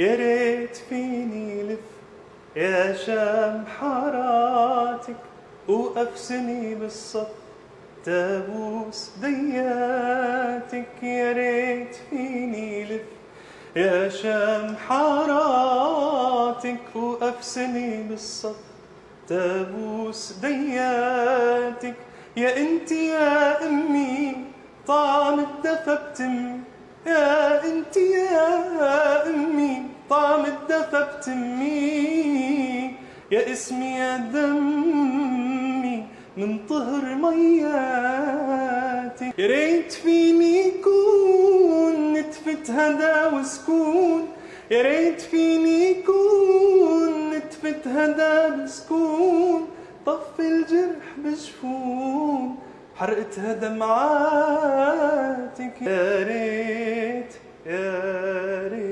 يا ريت فيني لف يا شام حاراتك وأفسني بالصف تابوس دياتك. يا ريت فيني لف يا شام حاراتك وأفسني بالصف تابوس دياتك. يا انت يا امي طعم الدفا بتمي، يا انت يا امي طعم الدفا بتمي. يا اسمي يا دمي من طهر مياتك. يا ريت فيني يكون نتفة هدى وسكون، يا ريت فيني يكون نتفة هدى بسكون. طفي الجرح بجفون حرقتها دمعاتك. يا ريت يا ريت